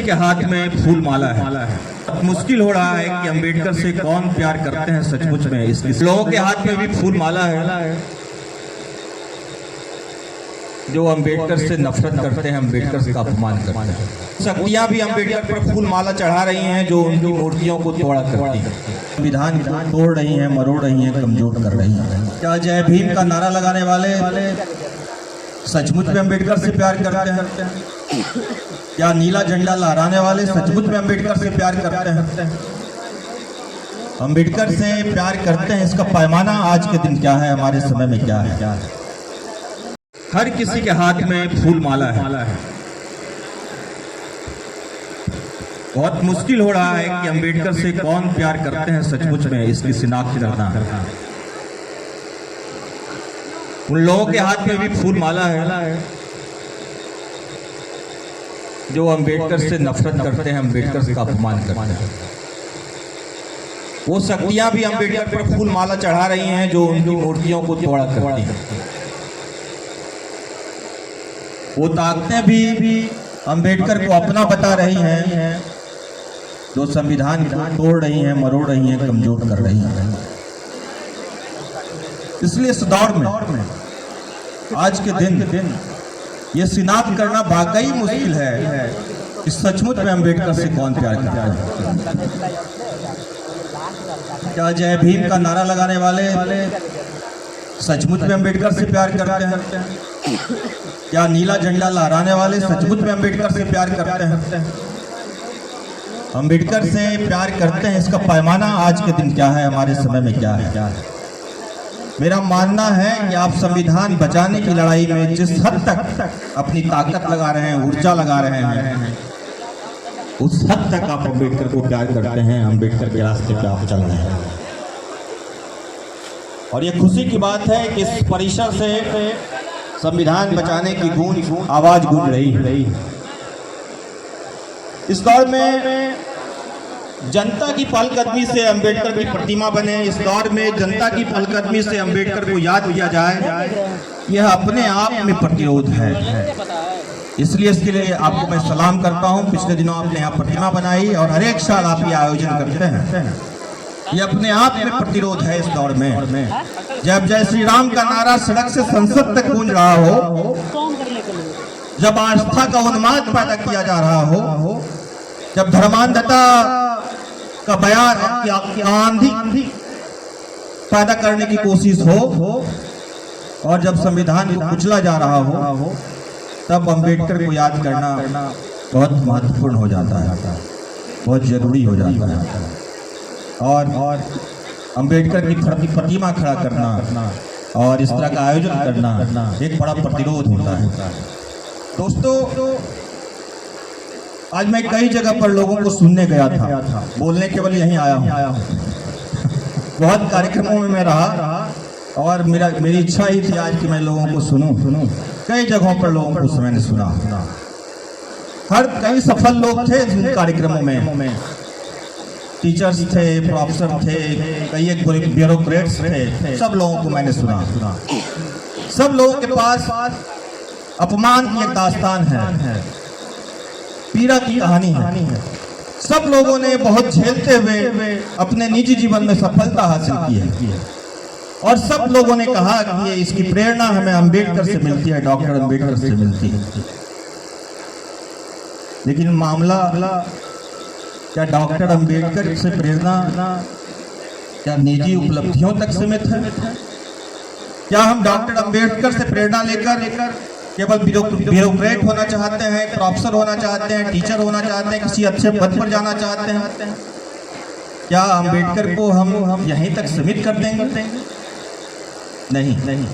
किसी के हाथ में फूल माला है। मुश्किल हो रहा है कि अंबेडकर से कौन प्यार करते हैं सचमुच में। इस लोगों के हाथ में भी फूल माला है जो अंबेडकर से नफरत करते हैं, अंबेडकर का अपमान करते हैं। शक्तियां भी अंबेडकर पर फूल माला चढ़ा रही हैं जो उनकी मूर्तियों को तोड़ा करती हैं, संविधान को तोड़ रही हैं, मरोड़ रही हैं, कमजोर कर रही हैं। क्या जय भीम का नारा लगाने वाले सचमुच में अंबेडकर से प्यार करते हैं? क्या नीला झंडा लहराने वाले सचमुच में अंबेडकर से प्यार करते हैं? अंबेडकर से प्यार करते हैं, इसका पैमाना आज के दिन क्या है, हमारे समय में क्या है? हर किसी के हाथ में फूल माला है। बहुत मुश्किल हो रहा है कि अंबेडकर से कौन प्यार करते हैं सचमुच में, इसकी शिनाख्त करना। उन लोगों के हाथ में भी फूल माला है जो अंबेडकर से नफरत करते हैं, अंबेडकर का अपमान करते हैं। वो शक्तियां भी अंबेडकर पर फूल माला चढ़ा रही हैं जो उनकी मूर्तियों को तोड़ा करती हैं। वो ताकतें भी अंबेडकर को अपना बता रही हैं जो संविधान को तोड़ रही हैं, मरोड़ रही हैं, कमजोर कर रही हैं। इसलिए इस दौर में आज के दिन ये शिनाख्त करना वाकई मुश्किल है कि सचमुच में अंबेडकर से कौन प्यार करता है। क्या जय भीम का नारा लगाने वाले सचमुच में अंबेडकर से प्यार करते हैं? क्या नीला झंडा लहराने वाले सचमुच में अंबेडकर से प्यार करते हैं? अंबेडकर से प्यार करते हैं, इसका पैमाना आज के दिन क्या है, हमारे समय में क्या है? मेरा मानना है कि आप संविधान बचाने की लड़ाई में जिस हद तक अपनी ताकत लगा रहे हैं, ऊर्जा लगा रहे हैं, उस हद तक आप अंबेडकर को प्यार करते हैं, अंबेडकर के रास्ते पे आप चल रहे हैं। और ये खुशी की बात है कि इस परिसर से संविधान बचाने की गूंज आवाज गूंज रही। इस दौर में जनता की पहलकदमी से अंबेडकर की प्रतिमा बने, इस दौर में जनता की पहलकदमी से अंबेडकर को याद किया जाए, यह अपने आप में प्रतिरोध है। इसलिए इसके लिए आपको मैं सलाम करता हूं। पिछले दिनों आपने यहाँ प्रतिमा बनाई और हर एक साल आप ये आयोजन करते हैं। ये अपने आप में प्रतिरोध है इस दौर में। जब जय श्री राम का नारा सड़क से संसद तक गूंज रहा हो, जब आस्था का उन्माद पैदा किया जा रहा हो, जब धर्मांधता का बयान आंधी पैदा करने की कोशिश हो और जब संविधान को कुचला जा रहा हो, तब अंबेडकर को याद करना बहुत महत्वपूर्ण हो जाता है, बहुत जरूरी हो जाता है। और अंबेडकर की प्रतिमा खड़ा करना और इस तरह का आयोजन करना एक बड़ा प्रतिरोध होता है। दोस्तों, आज मैं कई जगह पर लोगों को सुनने गया था, बोलने केवल यहीं आया हूँ। बहुत कार्यक्रमों में मैं रहा और मेरी इच्छा ही थी आज कि मैं लोगों को सुनूं। कई जगहों पर लोगों को मैंने सुना। कई सफल लोग थे इन कार्यक्रमों में। टीचर्स थे, प्रोफेसर थे, कई एक ब्यूरोक्रेट्स थे, सब लोगों को मैंने सुना। सब लोगों के पास अपमान की एक दास्तान है, पीड़ा की कहानी है। सब लोगों ने बहुत झेलते हुए अपने निजी जीवन में सफलता हासिल की है और सब लोगों ने कहा कि इसकी प्रेरणा हमें अंबेडकर से मिलती है, डॉक्टर अंबेडकर से मिलती है। लेकिन मामला क्या डॉक्टर अंबेडकर से प्रेरणा क्या निजी उपलब्धियों तक सीमित है? क्या हम डॉक्टर अंबेडकर से प्रेरणा लेकर केवल ब्यूरोक्रेट होना चाहते हैं, प्रोफेसर होना चाहते हैं, टीचर होना चाहते हैं, किसी अच्छे पद पर जाना चाहते हैं? क्या अंबेडकर को हम यहीं तक सीमित कर देंगे? नहीं।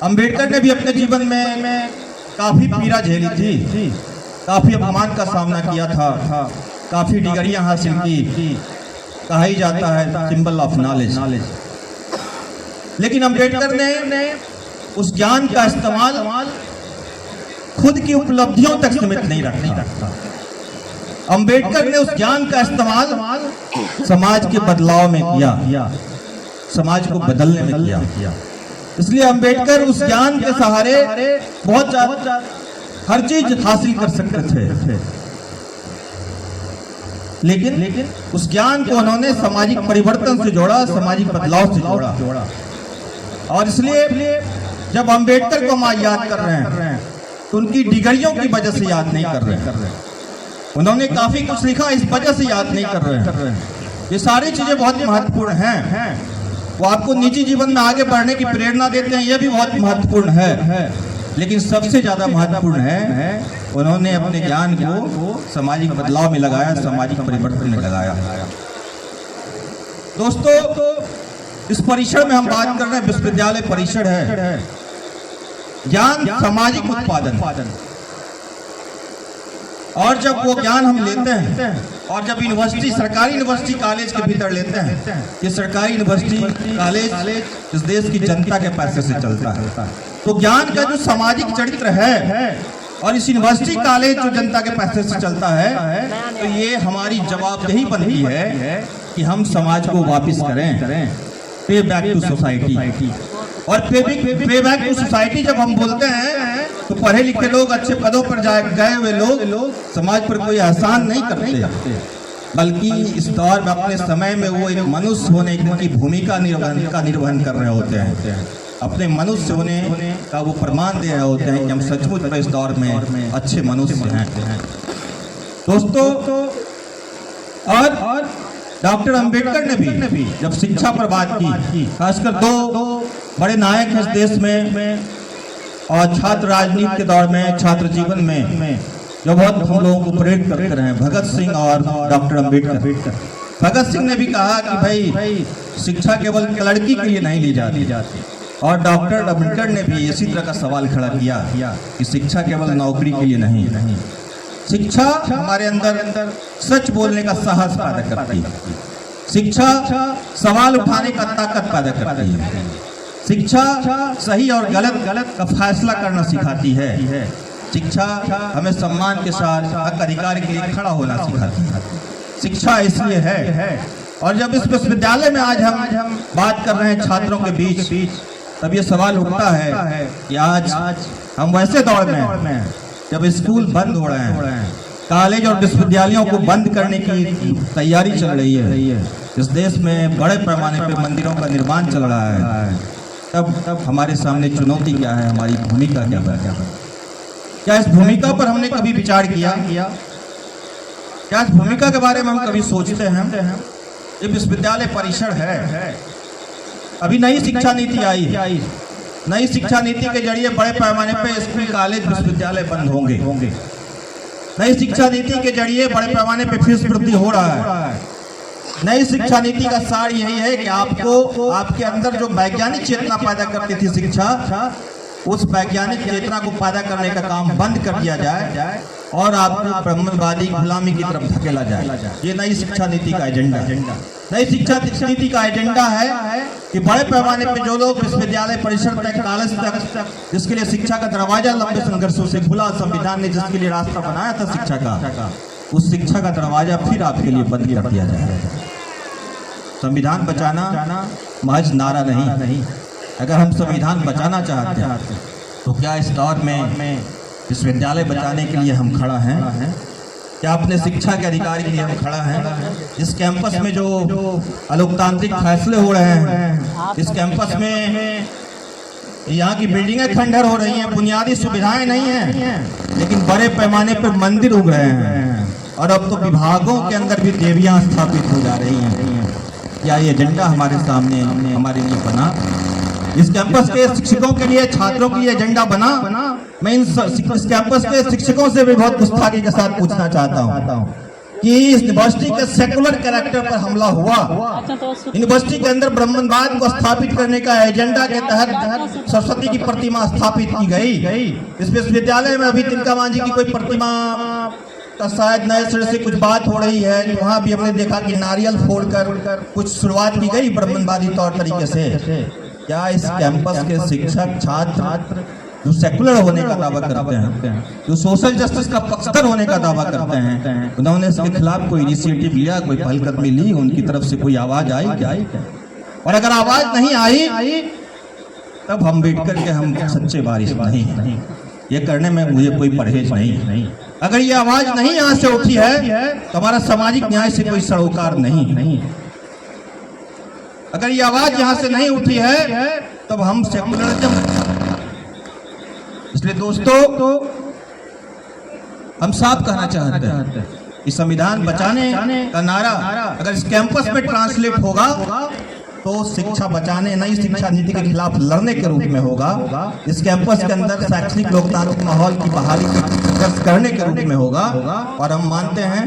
अंबेडकर ने भी अपने जीवन में काफी पीड़ा झेली थी, काफी अपमान का सामना किया था, काफी डिग्रियां हासिल की, कहा ही जाता है सिंबल ऑफ नॉलेज। लेकिन अंबेडकर ने उस ज्ञान का इस्तेमाल खुद की उपलब्धियों तक सीमित नहीं रखा। अंबेडकर ने उस ज्ञान का इस्तेमाल समाज के बदलाव में किया, समाज को बदलने में किया। इसलिए अंबेडकर उस ज्ञान के सहारे बहुत हर चीज हासिल कर सकते थे, लेकिन उस ज्ञान को उन्होंने सामाजिक परिवर्तन से जोड़ा, सामाजिक बदलाव से जोड़ा। और इसलिए जब अम्बेडकर को हम आज याद कर रहे हैं तो उनकी डिग्रियों की वजह से याद नहीं कर रहे हैं, उन्होंने काफी कुछ लिखा इस वजह से याद नहीं कर रहे हैं। ये सारी चीजें बहुत महत्वपूर्ण हैं, वो आपको निजी जीवन में आगे बढ़ने की प्रेरणा देते हैं, यह भी बहुत महत्वपूर्ण है, लेकिन सबसे ज्यादा महत्वपूर्ण है उन्होंने अपने ज्ञान को सामाजिक बदलाव में लगाया, सामाजिक परिवर्तन में लगाया। दोस्तों, इस परिसर में हम बात कर रहे हैं, विश्वविद्यालय परिसर है, ज्ञान सामाजिक उत्पादन। और जब वो ज्ञान हम लेते हैं और जब यूनिवर्सिटी, सरकारी यूनिवर्सिटी कॉलेज के भीतर लेते हैं, ये सरकारी यूनिवर्सिटी कॉलेज इस देश की जनता के पैसे से चलता है, तो ज्ञान का जो सामाजिक चरित्र है और इस यूनिवर्सिटी कॉलेज जो जनता के पैसे से चलता है, तो ये हमारी जवाबदेही बनती है कि हम समाज को वापस करें, पे बैक टू सोसाइटी। और पे बैक टू सोसाइटी जब हम बोलते हैं तो पढ़े लिखे लोग, अच्छे पदों पर गए हुए लोग समाज पर कोई एहसान नहीं करते, बल्कि इस दौर में अपने समय में वो एक मनुष्य होने की भूमिका निर्वहन कर रहे होते हैं, अपने मनुष्य होने का वो प्रमाण दे रहे होते हैं कि हम सचमुच में इस दौर में अच्छे मनुष्य हैं। दोस्तों, और डॉक्टर अंबेडकर ने भी जब शिक्षा पर बात की, खासकर दो बड़े नायक हैं इस देश में और छात्र राजनीति के दौर में, छात्र जीवन में जो बहुत हम लोगों को प्रेरित करते रहे, भगत सिंह और डॉक्टर अंबेडकर। भगत सिंह ने भी कहा कि भाई शिक्षा केवल लड़की के लिए नहीं ली जाती, और डॉक्टर अंबेडकर ने भी इसी तरह का सवाल खड़ा किया कि शिक्षा केवल नौकरी के लिए नहीं, शिक्षा हमारे अंदर सच बोलने का साहस पैदा करती है, शिक्षा सवाल उठाने का ताकत पैदा करती है, शिक्षा सही और गलत का फैसला करना सिखाती है, शिक्षा हमें सम्मान के साथ हक अधिकार के लिए खड़ा होना सिखाती है। शिक्षा इसलिए है, और जब इस विश्वविद्यालय में आज हम बात कर रहे हैं छात्रों के बीच, तब ये सवाल उठता है कि आज हम वैसे दौर में जब स्कूल बंद हो रहे हैं, कॉलेज और विश्वविद्यालयों को बंद करने की तैयारी चल रही है, इस देश में बड़े पैमाने पर मंदिरों का निर्माण चल रहा है, तब हमारे सामने चुनौती क्या है, हमारी भूमिका क्या है? क्या इस भूमिका पर हमने कभी विचार किया? क्या इस भूमिका के बारे में हम कभी सोचते हैं? ये विश्वविद्यालय परिसर है, अभी नई शिक्षा नीति आई, नई शिक्षा नीति के जरिए बड़े पैमाने पर स्कूल कॉलेज विश्वविद्यालय बंद होंगे, नई शिक्षा नीति के जरिए बड़े पैमाने पर फीस वृद्धि हो रहा है। नई शिक्षा नीति का सार यही है कि आपको आपके अंदर जो वैज्ञानिक चेतना पैदा करती थी शिक्षा, उस वैज्ञानिक चेतना को पैदा करने का काम बंद कर दिया जाए और आपको ब्रह्मवादी गुलामी की तरफ धकेला जाए। ये नई शिक्षा नीति का एजेंडा। नई शिक्षा नीति का एजेंडा है कि बड़े पैमाने पे जो लोग विश्वविद्यालय परिसर तक, कॉलेज तक, जिसके लिए शिक्षा का दरवाजा लंबे संघर्षों से खुला, संविधान ने जिसके लिए रास्ता बनाया था शिक्षा का, उस शिक्षा का दरवाजा फिर आपके लिए बंद कर दिया जाएगा। संविधान बचाना महज नारा नहीं, अगर हम संविधान बचाना चाहते हैं तो क्या इस दौर में विश्वविद्यालय बचाने के लिए हम खड़ा हैं? क्या अपने शिक्षा के अधिकार के लिए हम खड़ा हैं? इस कैंपस में जो अलोकतांत्रिक फैसले हो रहे हैं, इस कैंपस में यहाँ की बिल्डिंगें खंडहर हो रही हैं, बुनियादी सुविधाएं नहीं हैं, लेकिन बड़े पैमाने पर मंदिर उग रहे हैं और अब तो विभागों के अंदर भी देवियां स्थापित हो जा रही हैं। क्या ये एजेंडा हमारे सामने हमारे लिए बना? इस कैंपस के शिक्षकों के लिए, छात्रों के लिए एजेंडा बना? मैं इस कैंपस के शिक्षकों से भी बहुत गुस्ताखी के साथ पूछना चाहता हूँ कि इस यूनिवर्सिटी के सेकुलर कैरेक्टर पर हमला हुआ, यूनिवर्सिटी के अंदर ब्राह्मणवाद को स्थापित करने का एजेंडा के तहत सरस्वती की प्रतिमा स्थापित की गई। इस विश्वविद्यालय में अभी तिलका मांझी की कोई प्रतिमा का शायद नए सिरे से कुछ बात हो रही है, तो वहाँ भी हमने देखा कि नारियल फोड़कर कुछ शुरुआत की गई ब्राह्मणवादी तौर तरीके से। क्या इस कैंपस के शिक्षक, छात्र जो सेकुलर होने का दावा करते हैं, जो सोशल जस्टिस का पक्षधर होने का दावा करते हैं, उन्होंने इसके खिलाफ कोई इनिशिएटिव लिया, कोई पहलकदमी ली? उनकी तरफ से कोई आवाज आई क्या? और अगर आवाज नहीं आई तब अम्बेडकर के हम सच्चे वारिस नहीं। ये करने में मुझे कोई परहेज नहीं। अगर ये आवाज नहीं यहाँ से उठी है तो हमारा सामाजिक न्याय से कोई सरोकार नहीं। अगर ये आवाज यहाँ से नहीं उठी है तब हम सेकुलरिज्म। इसलिए दोस्तों हम साफ कहना चाहते हैं कि संविधान बचाने का नारा अगर इस कैंपस में ट्रांसलेट होगा तो शिक्षा बचाने, नई शिक्षा नीति के खिलाफ लड़ने के रूप में होगा। इस कैंपस के अंदर शैक्षणिक लोकतांत्रिक माहौल की बहाली करने के रूप में होगा। और हम मानते हैं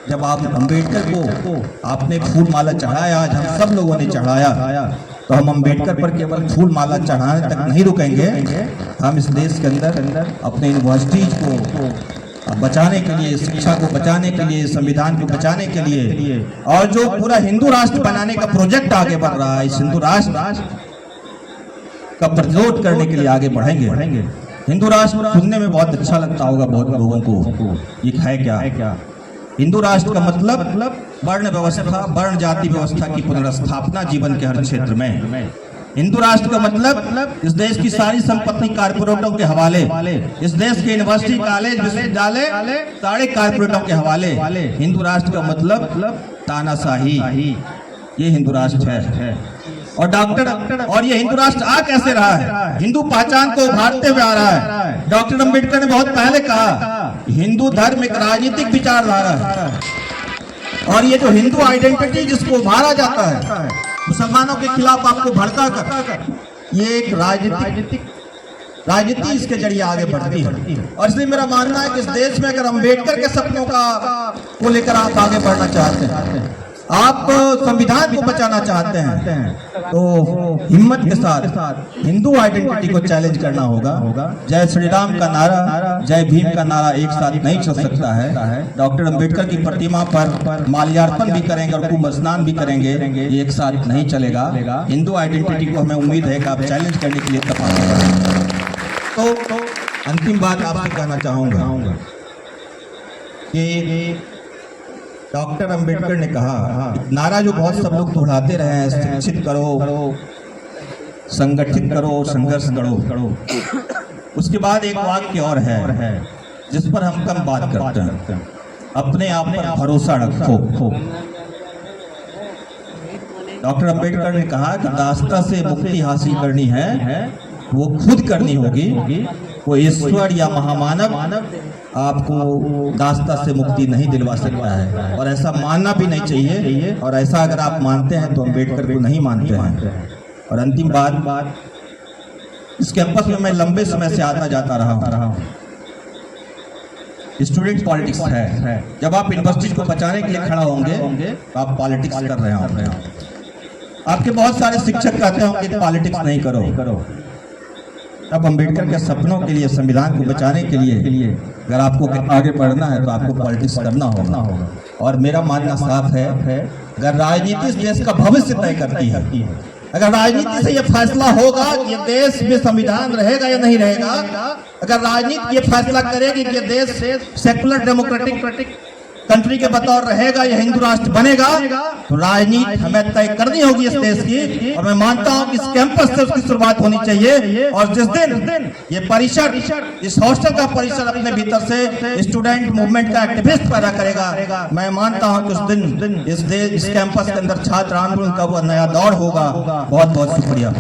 जब आप अम्बेडकर को आपने फूल माला चढ़ाया, आज हम सब लोगों ने चढ़ाया, तो हम अम्बेडकर पर केवल फूल माला चढ़ाने तक नहीं रुकेंगे। हम इस देश के अंदर अपने यूनिवर्सिटीज को बचाने के लिए, शिक्षा को बचाने के लिए, संविधान को बचाने के लिए और जो पूरा हिंदू राष्ट्र बनाने का प्रोजेक्ट आगे बढ़ रहा है, इस हिंदू राष्ट्र का प्रतिरोध करने के लिए आगे बढ़ेंगे। हिंदू राष्ट्र सुनने में बहुत अच्छा लगता होगा बहुत लोगों को, ये है क्या? हिंदू राष्ट्र का मतलब वर्ण व्यवस्था, वर्ण जाति व्यवस्था की पुनर्स्थापना जीवन के हर क्षेत्र में। हिंदू राष्ट्र का मतलब इस देश की सारी संपत्ति कारपोरेटों के हवाले, इस देश के यूनिवर्सिटी, कॉलेज, विश्वविद्यालय सारे कारपोरेटों के हवाले। हिंदू राष्ट्र का मतलब तानाशाही, ये हिंदू राष्ट्र है। और ये हिंदू राष्ट्र आ कैसे रहा है? हिंदू पहचान को उभारते हुए आ रहा है। डॉक्टर अम्बेडकर ने बहुत पहले कहा हिंदू धर्म एक राजनीतिक विचारधारा है, और ये जो हिंदू आइडेंटिटी जिसको उभारा जाता है मुसलमानों के खिलाफ आपको भड़का कर, ये एक राजनीति इसके जरिए आगे बढ़ती है। और इसलिए मेरा मानना है कि इस देश में अगर अम्बेडकर के सपनों को लेकर आप आगे बढ़ना चाहते हैं, आप संविधान को बचाना चाहते हैं, तो हिम्मत के साथ हिंदू आइडेंटिटी को चैलेंज करना होगा। जय श्री राम का नारा, जय भीम का नारा एक साथ नहीं चल सकता है। डॉक्टर अंबेडकर की प्रतिमा पर माल्यार्पण भी करेंगे और कुंभ स्नान भी करेंगे, ये एक साथ नहीं चलेगा। हिंदू आइडेंटिटी को हमें उम्मीद है कि आप चैलेंज करने के लिए तपाएंगे। तो अंतिम बात आपसे कहना चाहूंगा कि डॉक्टर अंबेडकर ने कहा, नारा जो बहुत सब लोग दोहराते रहे हैं, शिक्षित करो, संगठित करो, संघर्ष करो, उसके बाद एक वाक्य और है जिस पर हम कम बात करते हैं, अपने आप पर भरोसा रखो। डॉक्टर अंबेडकर ने कहा कि दास्ता से मुक्ति हासिल करनी है वो खुद करनी होगी, वो ईश्वर या महामानव आपको दास्ता से मुक्ति नहीं दिलवा सकता है, और ऐसा मानना भी नहीं चाहिए। और ऐसा अगर आप मानते हैं तो अम्बेडकर को नहीं मानते हैं। और अंतिम बात, इस कैंपस में मैं लंबे समय से आता जाता रहा हूँ। स्टूडेंट पॉलिटिक्स है। जब आप यूनिवर्सिटी को बचाने के लिए खड़ा होंगे तो आप पॉलिटिक्स कर रहे होंगे। आपके बहुत सारे शिक्षक कहते होंगे कि पॉलिटिक्स नहीं करो। अब अम्बेडकर के सपनों के लिए, संविधान को बचाने के लिए अगर आपको आगे बढ़ना है तो आपको पॉलिटिक्स करना होगा। और मेरा मानना साफ है, अगर राजनीति इस देश का भविष्य तय करती है, अगर राजनीति से ये फैसला होगा कि ये देश में संविधान रहेगा या नहीं रहेगा, अगर राजनीति ये फैसला करेगी कि ये देश सेकुलर डेमोक्रेटिक कंट्री के बतौर रहेगा या हिंदू राष्ट्र बनेगा, तो राजनीति हमें तय करनी होगी इस देश की। और मैं मानता हूं कि इस कैंपस से उसकी शुरुआत होनी चाहिए। और जिस दिन ये परिसर, इस हॉस्टल का परिसर अपने भीतर से स्टूडेंट मूवमेंट का एक्टिविस्ट पैदा करेगा, मैं मानता हूं कि उस दिन इस कैंपस के अंदर छात्र आंदोलन का वो नया दौर होगा। बहुत बहुत शुक्रिया।